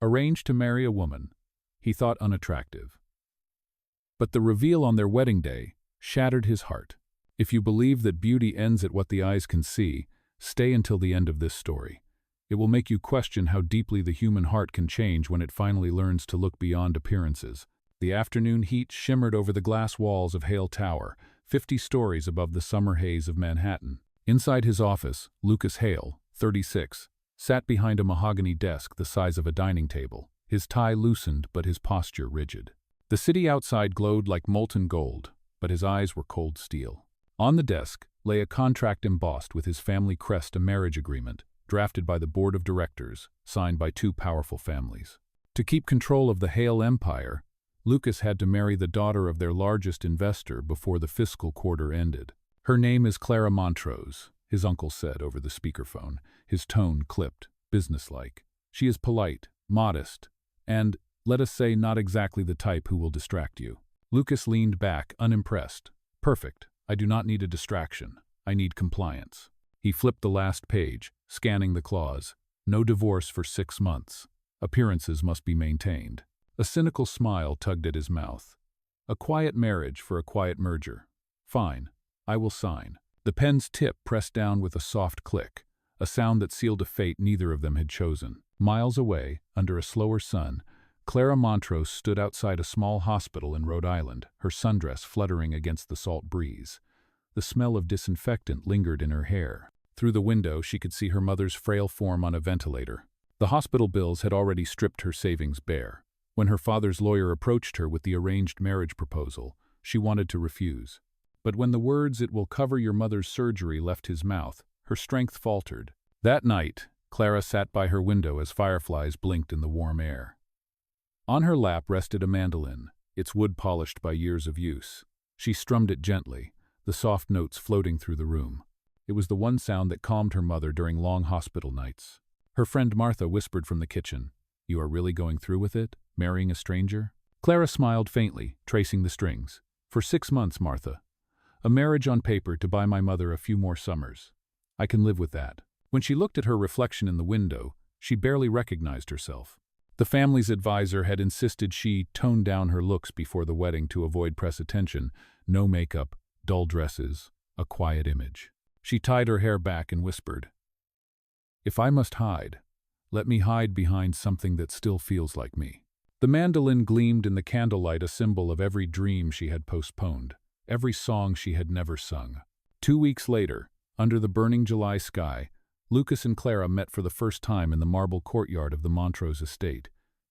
arranged to marry a woman he thought unattractive. But the reveal on their wedding day shattered his heart. If you believe that beauty ends at what the eyes can see, stay until the end of this story. It will make you question how deeply the human heart can change when it finally learns to look beyond appearances. The afternoon heat shimmered over the glass walls of Hale Tower, 50 stories above the summer haze of Manhattan. Inside his office, Lucas Hale, 36, sat behind a mahogany desk the size of a dining table, his tie loosened but his posture rigid. The city outside glowed like molten gold, but his eyes were cold steel. On the desk lay a contract embossed with his family crest, a marriage agreement, drafted by the board of directors, signed by two powerful families. To keep control of the Hale empire, Lucas had to marry the daughter of their largest investor before the fiscal quarter ended. "Her name is Clara Montrose," his uncle said over the speakerphone, his tone clipped, businesslike. "She is polite, modest, and, let us say, not exactly the type who will distract you." Lucas leaned back, unimpressed. "Perfect. I do not need a distraction. I need compliance." He flipped the last page, scanning the clause. No divorce for 6 months. Appearances must be maintained. A cynical smile tugged at his mouth. "A quiet marriage for a quiet merger. Fine. I will sign." The pen's tip pressed down with a soft click, a sound that sealed a fate neither of them had chosen. Miles away, under a slower sun, Clara Montrose stood outside a small hospital in Rhode Island, her sundress fluttering against the salt breeze. The smell of disinfectant lingered in her hair. Through the window, she could see her mother's frail form on a ventilator. The hospital bills had already stripped her savings bare. When her father's lawyer approached her with the arranged marriage proposal, she wanted to refuse. But when the words, "It will cover your mother's surgery," left his mouth, her strength faltered. That night, Clara sat by her window as fireflies blinked in the warm air. On her lap rested a mandolin, its wood polished by years of use. She strummed it gently, the soft notes floating through the room. It was the one sound that calmed her mother during long hospital nights. Her friend Martha whispered from the kitchen, "You are really going through with it? Marrying a stranger?" Clara smiled faintly, tracing the strings. "For 6 months, Martha. A marriage on paper to buy my mother a few more summers. I can live with that." When she looked at her reflection in the window, she barely recognized herself. The family's advisor had insisted she tone down her looks before the wedding to avoid press attention. No makeup, dull dresses, a quiet image. She tied her hair back and whispered, "If I must hide, let me hide behind something that still feels like me." The mandolin gleamed in the candlelight, a symbol of every dream she had postponed, every song she had never sung. 2 weeks later, under the burning July sky, Lucas and Clara met for the first time in the marble courtyard of the Montrose estate.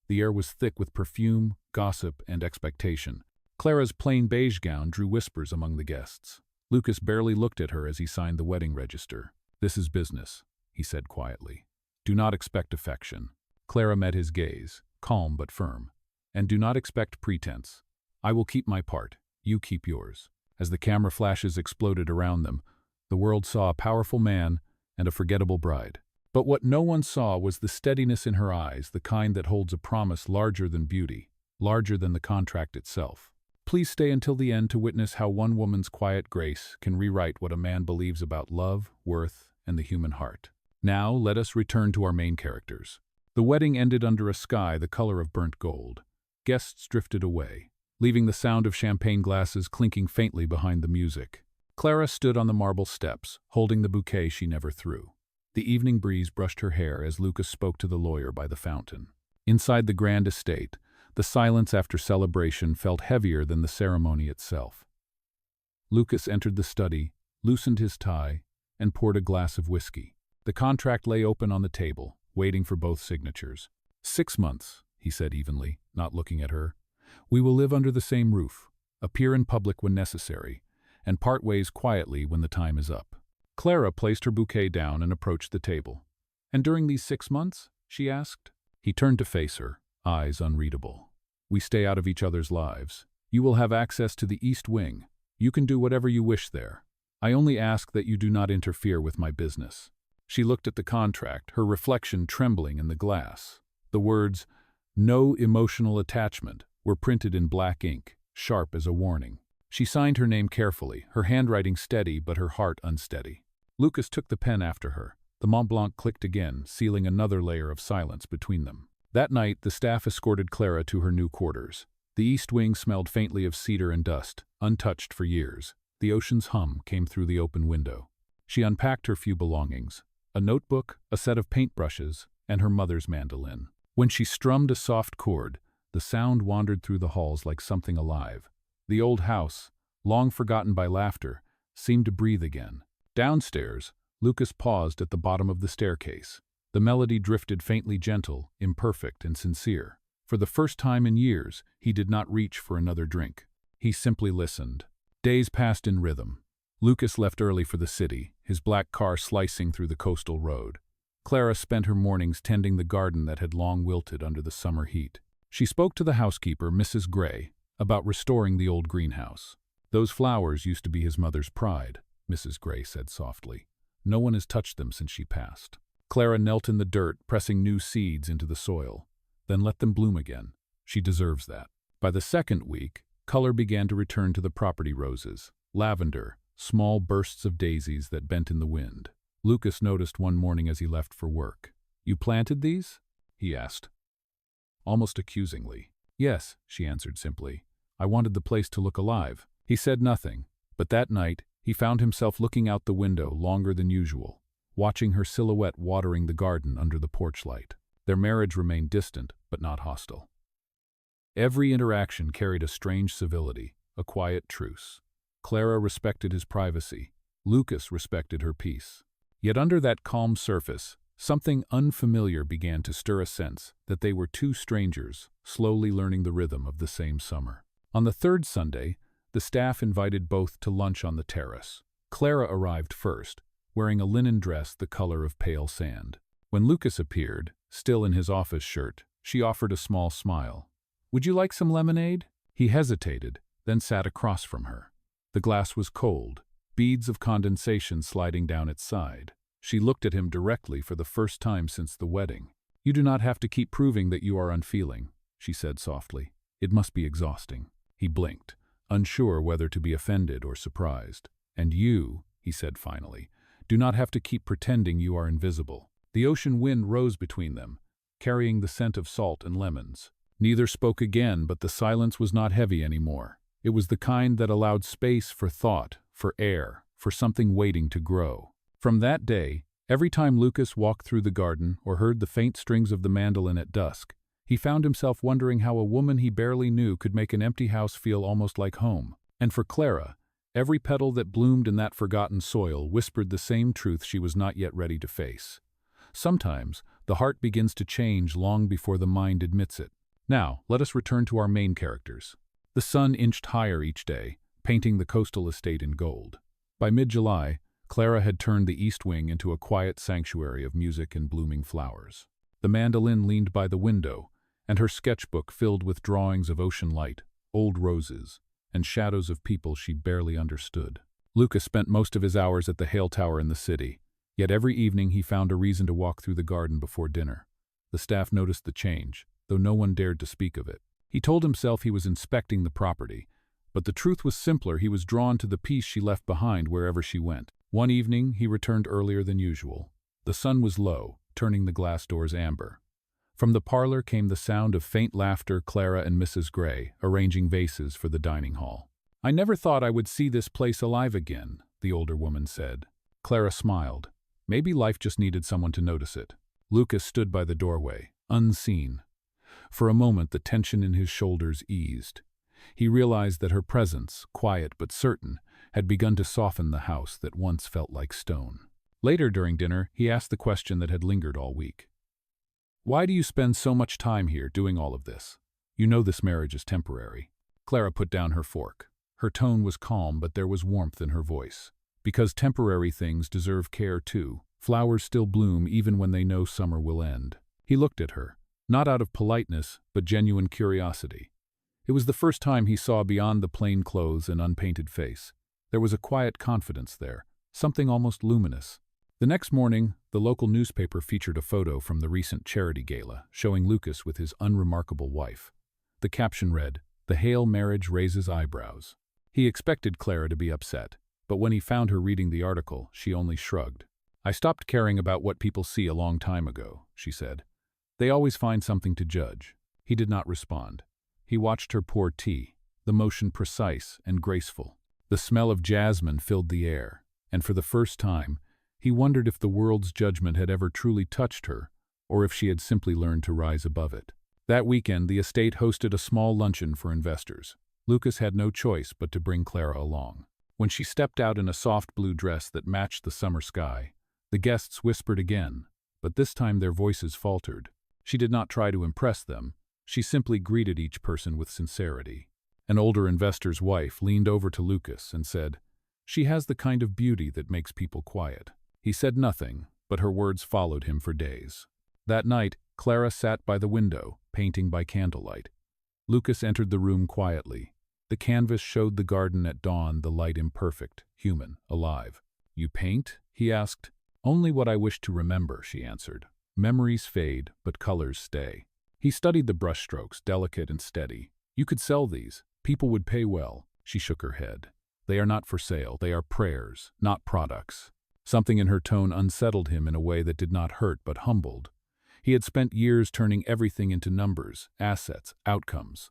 The air was thick with perfume, gossip, and expectation. Clara's plain beige gown drew whispers among the guests. Lucas barely looked at her as he signed the wedding register. "This is business," he said quietly. "Do not expect affection." Clara met his gaze, calm but firm. "And do not expect pretense. I will keep my part. You keep yours." As the camera flashes exploded around them, the world saw a powerful man and a forgettable bride. But what no one saw was the steadiness in her eyes, the kind that holds a promise larger than beauty, larger than the contract itself. Please stay until the end to witness how one woman's quiet grace can rewrite what a man believes about love, worth, and the human heart. Now, let us return to our main characters. The wedding ended under a sky the color of burnt gold. Guests drifted away, leaving the sound of champagne glasses clinking faintly behind the music. Clara stood on the marble steps, holding the bouquet she never threw. The evening breeze brushed her hair as Lucas spoke to the lawyer by the fountain. Inside the grand estate, the silence after celebration felt heavier than the ceremony itself. Lucas entered the study, loosened his tie, and poured a glass of whiskey. The contract lay open on the table, waiting for both signatures. 6 months, he said evenly, not looking at her. We will live under the same roof, appear in public when necessary, and part ways quietly when the time is up. Clara placed her bouquet down and approached the table. And during these 6 months? She asked. He turned to face her, eyes unreadable. We stay out of each other's lives. You will have access to the East Wing. You can do whatever you wish there. I only ask that you do not interfere with my business. She looked at the contract, her reflection trembling in the glass. The words, "No emotional attachment," were printed in black ink, sharp as a warning. She signed her name carefully, her handwriting steady but her heart unsteady. Lucas took the pen after her. The Mont Blanc clicked again, sealing another layer of silence between them. That night, the staff escorted Clara to her new quarters. The east wing smelled faintly of cedar and dust, untouched for years. The ocean's hum came through the open window. She unpacked her few belongings: a notebook, a set of paintbrushes, and her mother's mandolin. When she strummed a soft chord, the sound wandered through the halls like something alive. The old house, long forgotten by laughter, seemed to breathe again. Downstairs, Lucas paused at the bottom of the staircase. The melody drifted faintly gentle, imperfect, and sincere. For the first time in years, he did not reach for another drink. He simply listened. Days passed in rhythm. Lucas left early for the city, his black car slicing through the coastal road. Clara spent her mornings tending the garden that had long wilted under the summer heat. She spoke to the housekeeper, Mrs. Gray, about restoring the old greenhouse. "Those flowers used to be his mother's pride," Mrs. Gray said softly. "No one has touched them since she passed." Clara knelt in the dirt, pressing new seeds into the soil. "Then let them bloom again. She deserves that." By the second week, color began to return to the property roses. Lavender, small bursts of daisies that bent in the wind. Lucas noticed one morning as he left for work. "You planted these?" he asked, almost accusingly. "Yes," she answered simply. "I wanted the place to look alive." He said nothing, but that night he found himself looking out the window longer than usual, watching her silhouette watering the garden under the porch light. Their marriage remained distant, but not hostile. Every interaction carried a strange civility, a quiet truce. Clara respected his privacy. Lucas respected her peace. Yet under that calm surface, something unfamiliar began to stir, a sense that they were two strangers, slowly learning the rhythm of the same summer. On the third Sunday, the staff invited both to lunch on the terrace. Clara arrived first, wearing a linen dress the color of pale sand. When Lucas appeared, still in his office shirt, she offered a small smile. "Would you like some lemonade?" He hesitated, then sat across from her. The glass was cold, beads of condensation sliding down its side. She looked at him directly for the first time since the wedding. "You do not have to keep proving that you are unfeeling," she said softly. "It must be exhausting." He blinked, unsure whether to be offended or surprised. "And you," he said finally, "do not have to keep pretending you are invisible." The ocean wind rose between them, carrying the scent of salt and lemons. Neither spoke again, but the silence was not heavy anymore. It was the kind that allowed space for thought, for air, for something waiting to grow. From that day, every time Lucas walked through the garden or heard the faint strings of the mandolin at dusk, he found himself wondering how a woman he barely knew could make an empty house feel almost like home. And for Clara, every petal that bloomed in that forgotten soil whispered the same truth she was not yet ready to face. Sometimes, the heart begins to change long before the mind admits it. Now, let us return to our main characters. The sun inched higher each day, painting the coastal estate in gold. By mid-July, Clara had turned the east wing into a quiet sanctuary of music and blooming flowers. The mandolin leaned by the window, and her sketchbook filled with drawings of ocean light, old roses, and shadows of people she barely understood. Lucas spent most of his hours at the Hale Tower in the city, yet every evening he found a reason to walk through the garden before dinner. The staff noticed the change, though no one dared to speak of it. He told himself he was inspecting the property, but the truth was simpler. He was drawn to the peace she left behind wherever she went. One evening, he returned earlier than usual. The sun was low, turning the glass doors amber. From the parlor came the sound of faint laughter. Clara and Mrs. Gray arranging vases for the dining hall. "I never thought I would see this place alive again," the older woman said. Clara smiled. Maybe life just needed someone to notice it. Lucas stood by the doorway, unseen. For a moment, the tension in his shoulders eased. He realized that her presence, quiet but certain, had begun to soften the house that once felt like stone. Later during dinner, he asked the question that had lingered all week. "Why do you spend so much time here doing all of this? You know this marriage is temporary." Clara put down her fork. Her tone was calm, but there was warmth in her voice. "Because temporary things deserve care too. Flowers still bloom even when they know summer will end." He looked at her, not out of politeness, but genuine curiosity. It was the first time he saw beyond the plain clothes and unpainted face. There was a quiet confidence there, something almost luminous. The next morning, the local newspaper featured a photo from the recent charity gala, showing Lucas with his unremarkable wife. The caption read, "The Hale marriage raises eyebrows." He expected Clara to be upset, but when he found her reading the article, she only shrugged. "I stopped caring about what people see a long time ago," she said. They always find something to judge. He did not respond. He watched her pour tea, the motion precise and graceful. The smell of jasmine filled the air, and for the first time, he wondered if the world's judgment had ever truly touched her, or if she had simply learned to rise above it. That weekend, the estate hosted a small luncheon for investors. Lucas had no choice but to bring Clara along. When she stepped out in a soft blue dress that matched the summer sky, the guests whispered again, but this time their voices faltered. She did not try to impress them. She simply greeted each person with sincerity. An older investor's wife leaned over to Lucas and said, "She has the kind of beauty that makes people quiet." He said nothing, but her words followed him for days. That night, Clara sat by the window, painting by candlelight. Lucas entered the room quietly. The canvas showed the garden at dawn, the light imperfect, human, alive. "You paint?" he asked. "Only what I wish to remember," she answered. "Memories fade, but colors stay." He studied the brushstrokes, delicate and steady. "You could sell these. People would pay well." She shook her head. "They are not for sale. They are prayers, not products." Something in her tone unsettled him in a way that did not hurt but humbled. He had spent years turning everything into numbers, assets, outcomes.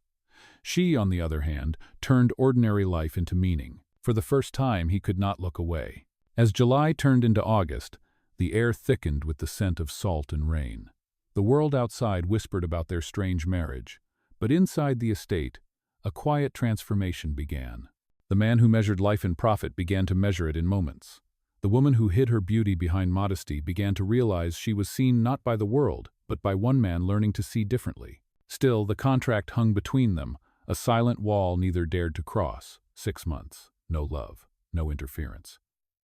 She, on the other hand, turned ordinary life into meaning. For the first time, he could not look away. As July turned into August, the air thickened with the scent of salt and rain. The world outside whispered about their strange marriage, but inside the estate, a quiet transformation began. The man who measured life in profit began to measure it in moments. The woman who hid her beauty behind modesty began to realize she was seen not by the world, but by one man learning to see differently. Still, the contract hung between them, a silent wall neither dared to cross. 6 months, no love, no interference.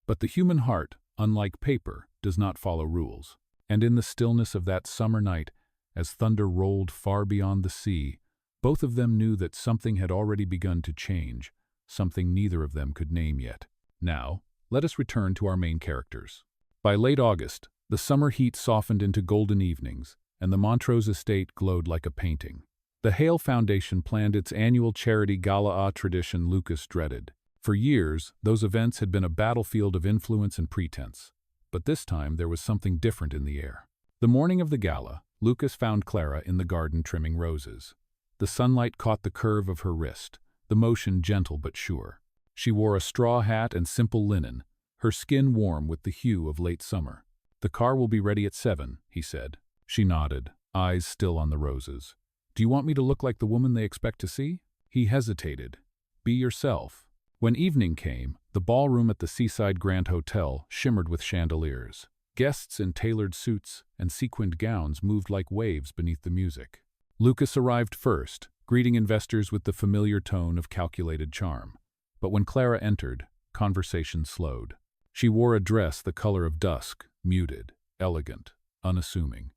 But the human heart, unlike paper, does not follow rules. And in the stillness of that summer night, as thunder rolled far beyond the sea, both of them knew that something had already begun to change, something neither of them could name yet. Now, let us return to our main characters. By late August, the summer heat softened into golden evenings, and the Montrose estate glowed like a painting. The Hale Foundation planned its annual charity gala, a tradition Lucas dreaded. For years, those events had been a battlefield of influence and pretense. But this time there was something different in the air. The morning of the gala, Lucas found Clara in the garden trimming roses. The sunlight caught the curve of her wrist, the motion gentle but sure. She wore a straw hat and simple linen, her skin warm with the hue of late summer. "The car will be ready at 7, he said. She nodded, eyes still on the roses. "Do you want me to look like the woman they expect to see?" He hesitated. "Be yourself." When evening came, the ballroom at the Seaside Grand Hotel shimmered with chandeliers. Guests in tailored suits and sequined gowns moved like waves beneath the music. Lucas arrived first, greeting investors with the familiar tone of calculated charm. But when Clara entered, conversation slowed. She wore a dress the color of dusk, muted, elegant, unassuming.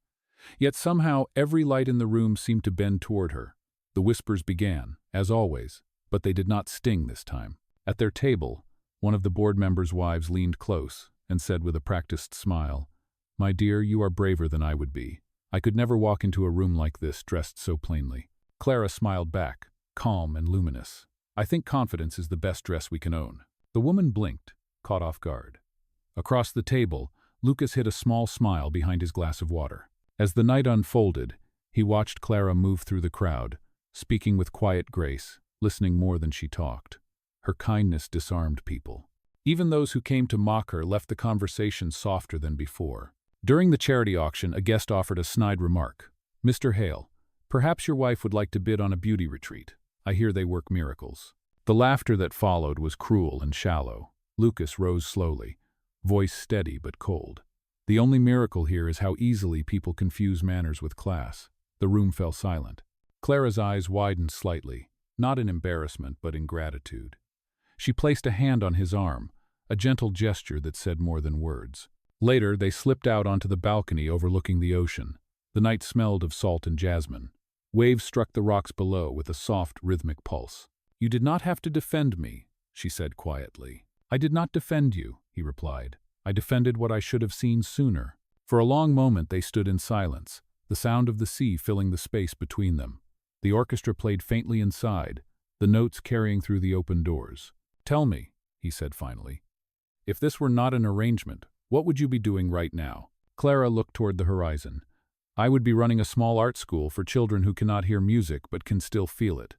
Yet somehow every light in the room seemed to bend toward her. The whispers began, as always, but they did not sting this time. At their table, one of the board members' wives leaned close and said with a practiced smile, "My dear, you are braver than I would be. I could never walk into a room like this dressed so plainly." Clara smiled back, calm and luminous. "I think confidence is the best dress we can own." The woman blinked, caught off guard. Across the table, Lucas hid a small smile behind his glass of water. As the night unfolded, he watched Clara move through the crowd, speaking with quiet grace, listening more than she talked. Her kindness disarmed people. Even those who came to mock her left the conversation softer than before. During the charity auction, a guest offered a snide remark. "Mr. Hale, perhaps your wife would like to bid on a beauty retreat. I hear they work miracles." The laughter that followed was cruel and shallow. Lucas rose slowly, voice steady but cold. "The only miracle here is how easily people confuse manners with class." The room fell silent. Clara's eyes widened slightly, not in embarrassment but in gratitude. She placed a hand on his arm, a gentle gesture that said more than words. Later, they slipped out onto the balcony overlooking the ocean. The night smelled of salt and jasmine. Waves struck the rocks below with a soft, rhythmic pulse. "You did not have to defend me," she said quietly. "I did not defend you," he replied. "I defended what I should have seen sooner." For a long moment they stood in silence, the sound of the sea filling the space between them. The orchestra played faintly inside, the notes carrying through the open doors. "Tell me," he said finally, "if this were not an arrangement, what would you be doing right now?" Clara looked toward the horizon. I would be running a small art school for children who cannot hear music but can still feel it.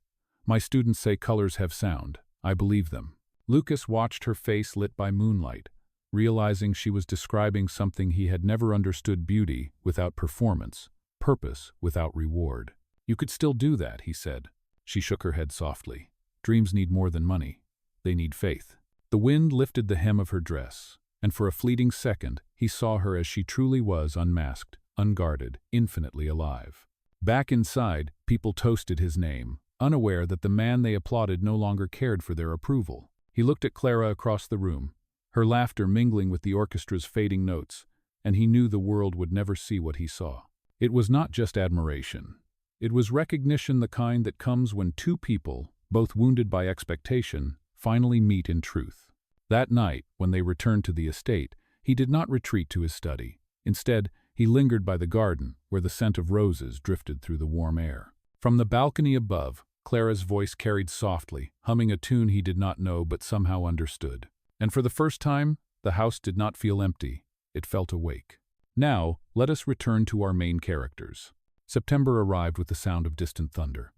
My students say colors have sound. I believe them. Lucas watched her face lit by moonlight, realizing she was describing something he had never understood: beauty without performance, purpose without reward. You could still do that, he said. She shook her head softly. Dreams need more than money. They need faith. The wind lifted the hem of her dress, and for a fleeting second he saw her as she truly was, unmasked, unguarded, infinitely alive. Back inside, people toasted his name, unaware that the man they applauded no longer cared for their approval. He looked at Clara across the room, her laughter mingling with the orchestra's fading notes, and he knew the world would never see what he saw. It was not just admiration. It was recognition, the kind that comes when two people, both wounded by expectation, finally meet in truth. That night, when they returned to the estate, he did not retreat to his study. Instead, he lingered by the garden, where the scent of roses drifted through the warm air. From the balcony above, Clara's voice carried softly, humming a tune he did not know but somehow understood. And for the first time, the house did not feel empty. It felt awake. Now, let us return to our main characters. September arrived with the sound of distant thunder.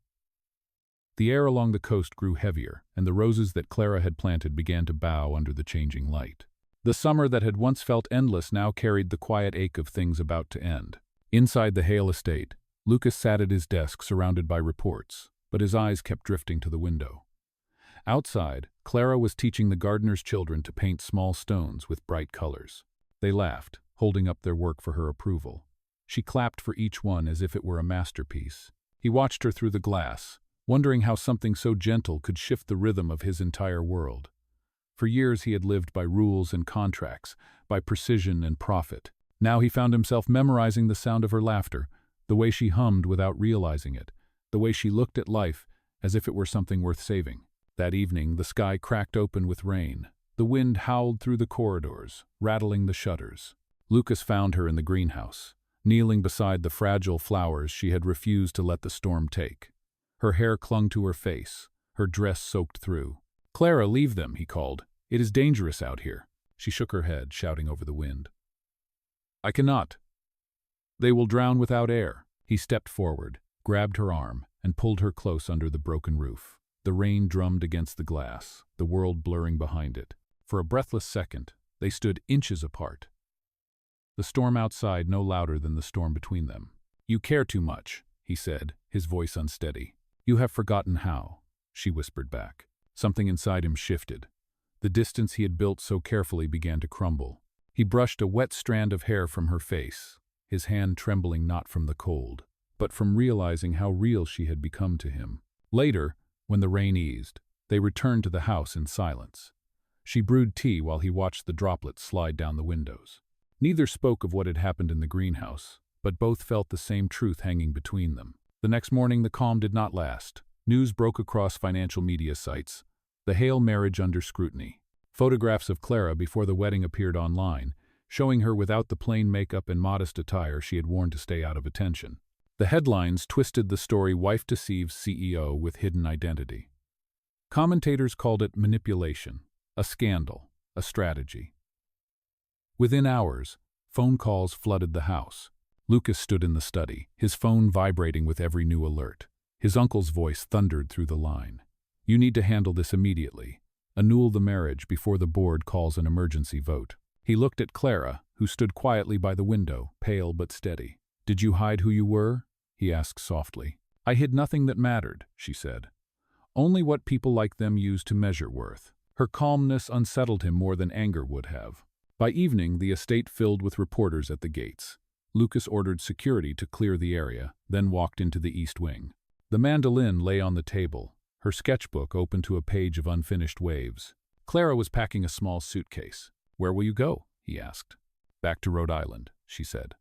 The air along the coast grew heavier, and the roses that Clara had planted began to bow under the changing light. The summer that had once felt endless now carried the quiet ache of things about to end. Inside the Hale estate, Lucas sat at his desk surrounded by reports, but his eyes kept drifting to the window. Outside, Clara was teaching the gardener's children to paint small stones with bright colors. They laughed, holding up their work for her approval. She clapped for each one as if it were a masterpiece. He watched her through the glass, wondering how something so gentle could shift the rhythm of his entire world. For years he had lived by rules and contracts, by precision and profit. Now he found himself memorizing the sound of her laughter, the way she hummed without realizing it, the way she looked at life as if it were something worth saving. That evening, the sky cracked open with rain. The wind howled through the corridors, rattling the shutters. Lucas found her in the greenhouse, kneeling beside the fragile flowers she had refused to let the storm take. Her hair clung to her face, her dress soaked through. "Clara, leave them," he called. "It is dangerous out here." She shook her head, shouting over the wind. "I cannot. They will drown without air." He stepped forward, grabbed her arm, and pulled her close under the broken roof. The rain drummed against the glass, the world blurring behind it. For a breathless second, they stood inches apart. The storm outside no louder than the storm between them. "You care too much," he said, his voice unsteady. "You have forgotten how," she whispered back. Something inside him shifted. The distance he had built so carefully began to crumble. He brushed a wet strand of hair from her face, his hand trembling not from the cold, but from realizing how real she had become to him. Later, when the rain eased, they returned to the house in silence. She brewed tea while he watched the droplets slide down the windows. Neither spoke of what had happened in the greenhouse, but both felt the same truth hanging between them. The next morning, the calm did not last. News broke across financial media sites. The Hale marriage under scrutiny. Photographs of Clara before the wedding appeared online, showing her without the plain makeup and modest attire she had worn to stay out of attention. The headlines twisted the story: "Wife deceives CEO with hidden identity." Commentators called it manipulation, a scandal, a strategy. Within hours, phone calls flooded the house. Lucas stood in the study, his phone vibrating with every new alert. His uncle's voice thundered through the line. "You need to handle this immediately. Annul the marriage before the board calls an emergency vote." He looked at Clara, who stood quietly by the window, pale but steady. "Did you hide who you were?" he asked softly. "I hid nothing that mattered," she said. "Only what people like them use to measure worth." Her calmness unsettled him more than anger would have. By evening, the estate filled with reporters at the gates. Lucas ordered security to clear the area, then walked into the east wing. The mandolin lay on the table, her sketchbook open to a page of unfinished waves. Clara was packing a small suitcase. "Where will you go?" he asked. "Back to Rhode Island," she said.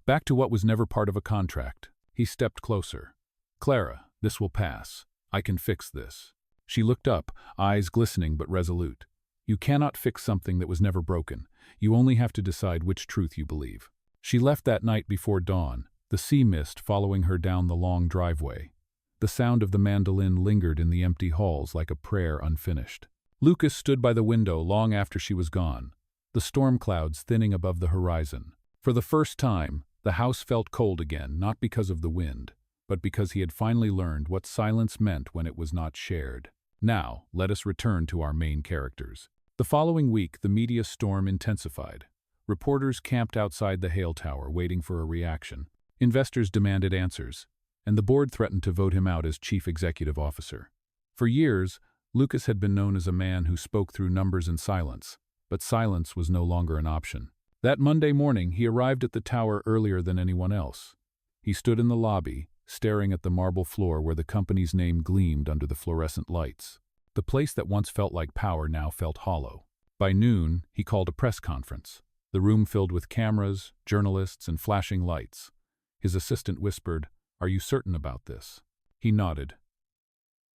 "Back to what was never part of a contract." He stepped closer. "Clara, this will pass. I can fix this." She looked up, eyes glistening but resolute. "You cannot fix something that was never broken. You only have to decide which truth you believe." She left that night before dawn, the sea mist following her down the long driveway. The sound of the mandolin lingered in the empty halls like a prayer unfinished. Lucas stood by the window long after she was gone, the storm clouds thinning above the horizon. For the first time, The house felt cold again, not because of the wind, but because he had finally learned what silence meant when it was not shared. Now, let us return to our main characters. The following week, the media storm intensified. Reporters camped outside the Hale Tower waiting for a reaction. Investors demanded answers, and the board threatened to vote him out as chief executive officer. For years, Lucas had been known as a man who spoke through numbers and silence, but silence was no longer an option. That Monday morning, he arrived at the tower earlier than anyone else. He stood in the lobby, staring at the marble floor where the company's name gleamed under the fluorescent lights. The place that once felt like power now felt hollow. By noon, he called a press conference. The room filled with cameras, journalists, and flashing lights. His assistant whispered, "Are you certain about this?" He nodded.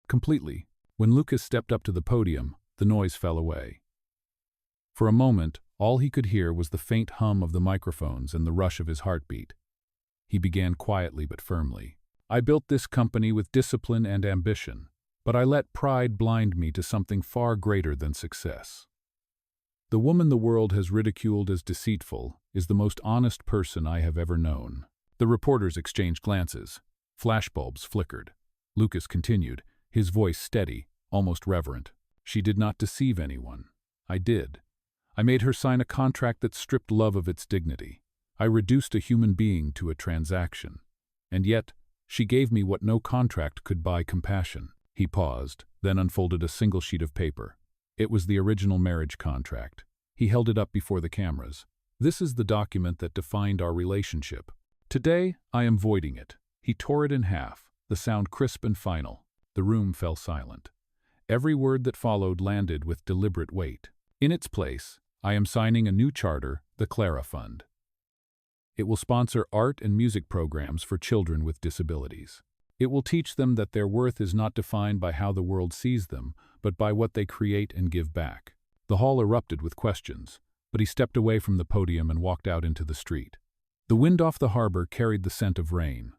Completely. When Lucas stepped up to the podium, the noise fell away. For a moment, all he could hear was the faint hum of the microphones and the rush of his heartbeat. He began quietly but firmly. "I built this company with discipline and ambition, but I let pride blind me to something far greater than success. The woman the world has ridiculed as deceitful is the most honest person I have ever known." The reporters exchanged glances. Flashbulbs flickered. Lucas continued, his voice steady, almost reverent. "She did not deceive anyone. I did. I made her sign a contract that stripped love of its dignity. I reduced a human being to a transaction. And yet, she gave me what no contract could buy: compassion." He paused, then unfolded a single sheet of paper. It was the original marriage contract. He held it up before the cameras. "This is the document that defined our relationship. Today, I am voiding it." He tore it in half, the sound crisp and final. The room fell silent. Every word that followed landed with deliberate weight. "In its place, I am signing a new charter, the Clara Fund. It will sponsor art and music programs for children with disabilities. It will teach them that their worth is not defined by how the world sees them, but by what they create and give back." The hall erupted with questions, but he stepped away from the podium and walked out into the street. The wind off the harbor carried the scent of rain,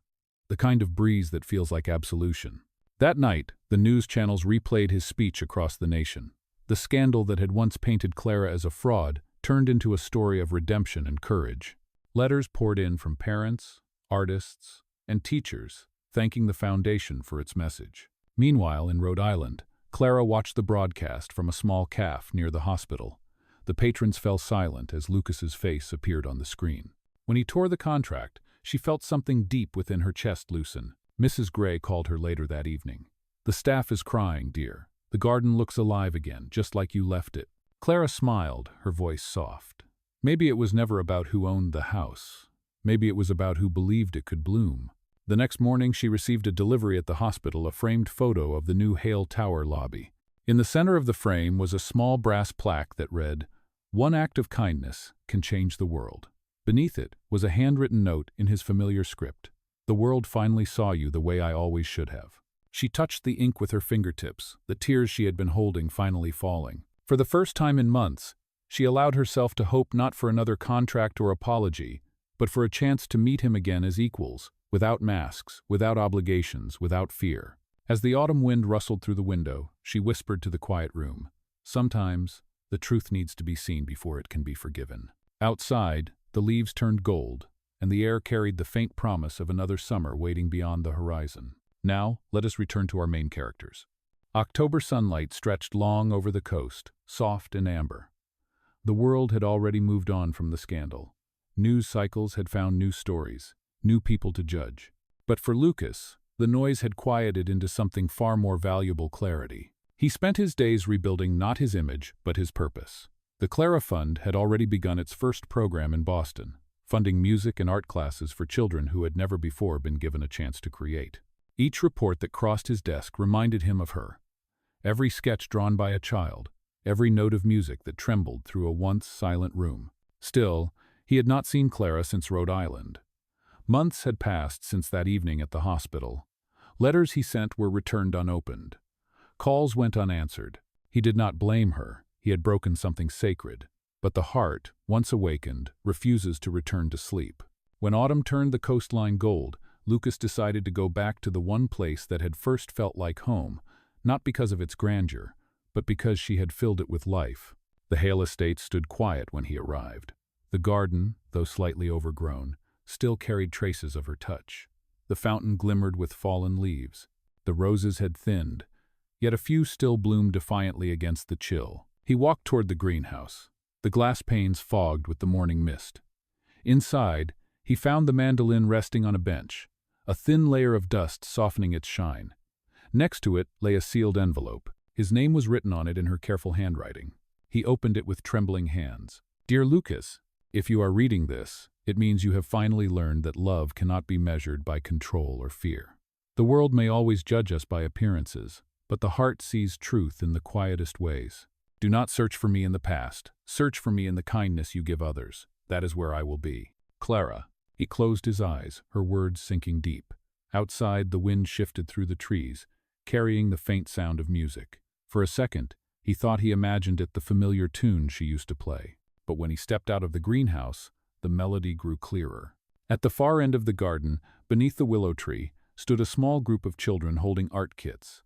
the kind of breeze that feels like absolution. That night, the news channels replayed his speech across the nation. The scandal that had once painted Clara as a fraud turned into a story of redemption and courage. Letters poured in from parents, artists, and teachers, thanking the foundation for its message. Meanwhile, in Rhode Island, Clara watched the broadcast from a small cafe near the hospital. The patrons fell silent as Lucas's face appeared on the screen. When he tore the contract, she felt something deep within her chest loosen. Mrs. Gray called her later that evening. "The staff is crying, dear. The garden looks alive again, just like you left it." Clara smiled, her voice soft. Maybe it was never about who owned the house. Maybe it was about who believed it could bloom. The next morning, she received a delivery at the hospital, a framed photo of the new Hale Tower lobby. In the center of the frame was a small brass plaque that read, "One act of kindness can change the world." Beneath it was a handwritten note in his familiar script. "The world finally saw you the way I always should have." She touched the ink with her fingertips, the tears she had been holding finally falling. For the first time in months, she allowed herself to hope not for another contract or apology, but for a chance to meet him again as equals, without masks, without obligations, without fear. As the autumn wind rustled through the window, she whispered to the quiet room, "Sometimes, the truth needs to be seen before it can be forgiven." Outside, the leaves turned gold, and the air carried the faint promise of another summer waiting beyond the horizon. Now, let us return to our main characters. October sunlight stretched long over the coast, soft and amber. The world had already moved on from the scandal. News cycles had found new stories, new people to judge. But for Lucas, the noise had quieted into something far more valuable: clarity. He spent his days rebuilding not his image, but his purpose. The Clara Fund had already begun its first program in Boston, funding music and art classes for children who had never before been given a chance to create. Each report that crossed his desk reminded him of her. Every sketch drawn by a child, every note of music that trembled through a once silent room. Still, he had not seen Clara since Rhode Island. Months had passed since that evening at the hospital. Letters he sent were returned unopened. Calls went unanswered. He did not blame her. He had broken something sacred. But the heart, once awakened, refuses to return to sleep. When autumn turned the coastline gold, Lucas decided to go back to the one place that had first felt like home, not because of its grandeur, but because she had filled it with life. The Hale estate stood quiet when he arrived. The garden, though slightly overgrown, still carried traces of her touch. The fountain glimmered with fallen leaves. The roses had thinned, yet a few still bloomed defiantly against the chill. He walked toward the greenhouse, the glass panes fogged with the morning mist. Inside, he found the mandolin resting on a bench, a thin layer of dust softening its shine. Next to it lay a sealed envelope. His name was written on it in her careful handwriting. He opened it with trembling hands. "Dear Lucas, if you are reading this, it means you have finally learned that love cannot be measured by control or fear. The world may always judge us by appearances, but the heart sees truth in the quietest ways. Do not search for me in the past. Search for me in the kindness you give others. That is where I will be. Clara." He closed his eyes, her words sinking deep. Outside, the wind shifted through the trees, carrying the faint sound of music. For a second, he thought he imagined it the familiar tune she used to play. But when he stepped out of the greenhouse, the melody grew clearer. At the far end of the garden, beneath the willow tree, stood a small group of children holding art kits.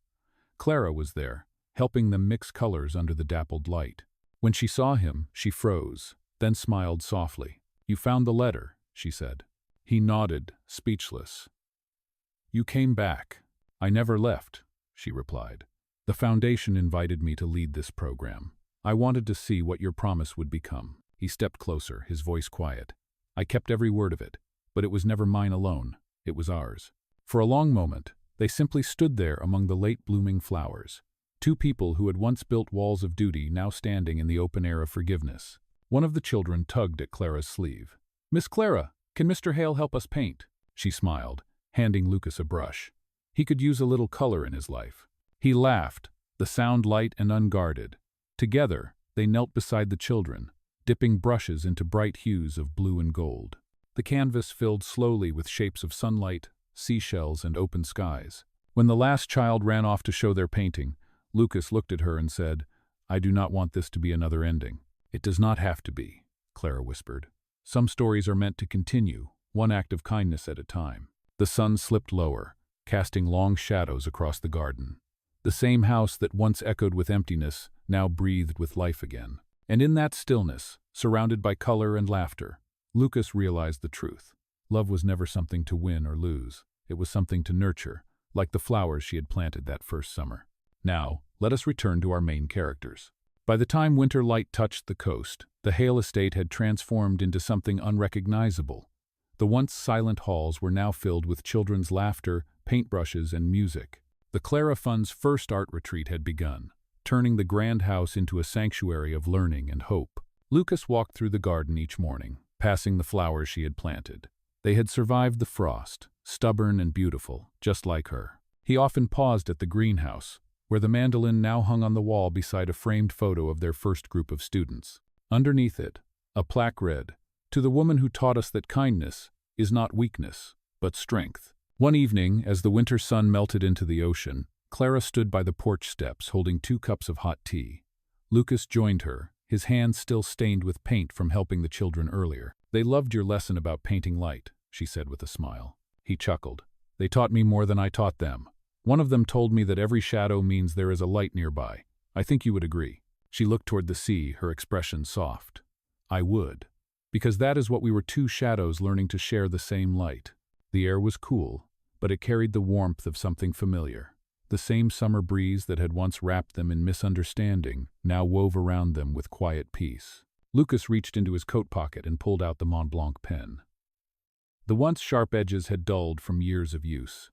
Clara was there, helping them mix colors under the dappled light. When she saw him, she froze, then smiled softly. "You found the letter," she said. He nodded, speechless. "You came back." "I never left," she replied. "The foundation invited me to lead this program. I wanted to see what your promise would become." He stepped closer, his voice quiet. "I kept every word of it, but it was never mine alone. It was ours." For a long moment, they simply stood there among the late-blooming flowers. Two people who had once built walls of duty now standing in the open air of forgiveness. One of the children tugged at Clara's sleeve. "Miss Clara, can Mr. Hale help us paint?" She smiled, handing Lucas a brush. He could use a little color in his life. He laughed, the sound light and unguarded. Together, they knelt beside the children, dipping brushes into bright hues of blue and gold. The canvas filled slowly with shapes of sunlight, seashells, and open skies. When the last child ran off to show their painting, Lucas looked at her and said, "I do not want this to be another ending." "It does not have to be," Clara whispered. "Some stories are meant to continue, one act of kindness at a time." The sun slipped lower, casting long shadows across the garden. The same house that once echoed with emptiness now breathed with life again. And in that stillness, surrounded by color and laughter, Lucas realized the truth. Love was never something to win or lose. It was something to nurture, like the flowers she had planted that first summer. Now, let us return to our main characters. By the time winter light touched the coast, the Hale estate had transformed into something unrecognizable. The once silent halls were now filled with children's laughter, paintbrushes, and music. The Clara Fund's first art retreat had begun, turning the grand house into a sanctuary of learning and hope. Lucas walked through the garden each morning, passing the flowers she had planted. They had survived the frost, stubborn and beautiful, just like her. He often paused at the greenhouse, where the mandolin now hung on the wall beside a framed photo of their first group of students. Underneath it, a plaque read, "To the woman who taught us that kindness is not weakness, but strength." One evening, as the winter sun melted into the ocean, Clara stood by the porch steps holding 2 cups of hot tea. Lucas joined her, his hands still stained with paint from helping the children earlier. "They loved your lesson about painting light," she said with a smile. He chuckled. "They taught me more than I taught them. One of them told me that every shadow means there is a light nearby. I think you would agree." She looked toward the sea, her expression soft. "I would. Because that is what we were, 2 shadows learning to share the same light." The air was cool, but it carried the warmth of something familiar. The same summer breeze that had once wrapped them in misunderstanding now wove around them with quiet peace. Lucas reached into his coat pocket and pulled out the Mont Blanc pen. The once sharp edges had dulled from years of use.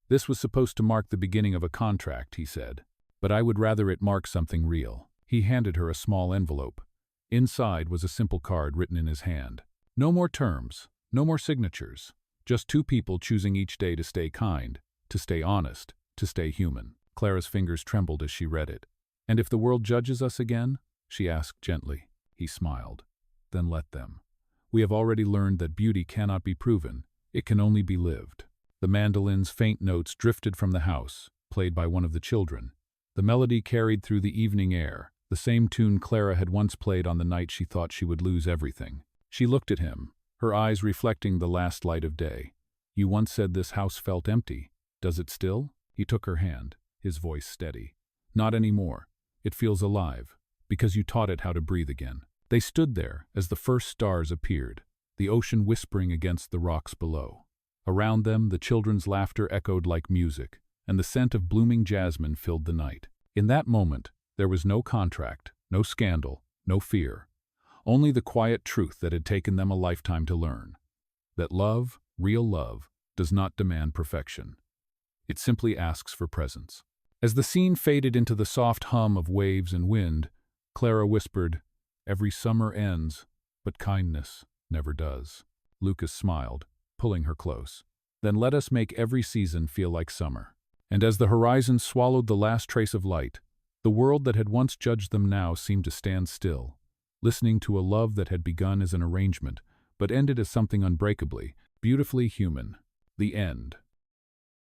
"This was supposed to mark the beginning of a contract," he said, "but I would rather it mark something real." He handed her a small envelope. Inside was a simple card written in his hand. No more terms, no more signatures, just 2 people choosing each day to stay kind, to stay honest, to stay human. Clara's fingers trembled as she read it. "And if the world judges us again?" she asked gently. He smiled. "Then let them. We have already learned that beauty cannot be proven, it can only be lived." The mandolin's faint notes drifted from the house, played by one of the children. The melody carried through the evening air, the same tune Clara had once played on the night she thought she would lose everything. She looked at him, her eyes reflecting the last light of day. "You once said this house felt empty. Does it still?" He took her hand, his voice steady. "Not anymore. It feels alive, because you taught it how to breathe again." They stood there as the first stars appeared, the ocean whispering against the rocks below. Around them, the children's laughter echoed like music, and the scent of blooming jasmine filled the night. In that moment, there was no contract, no scandal, no fear. Only the quiet truth that had taken them a lifetime to learn. That love, real love, does not demand perfection. It simply asks for presence. As the scene faded into the soft hum of waves and wind, Clara whispered, "Every summer ends, but kindness never does." Lucas smiled, pulling her close. "Then let us make every season feel like summer." And as the horizon swallowed the last trace of light, the world that had once judged them now seemed to stand still, listening to a love that had begun as an arrangement, but ended as something unbreakably, beautifully human. The end.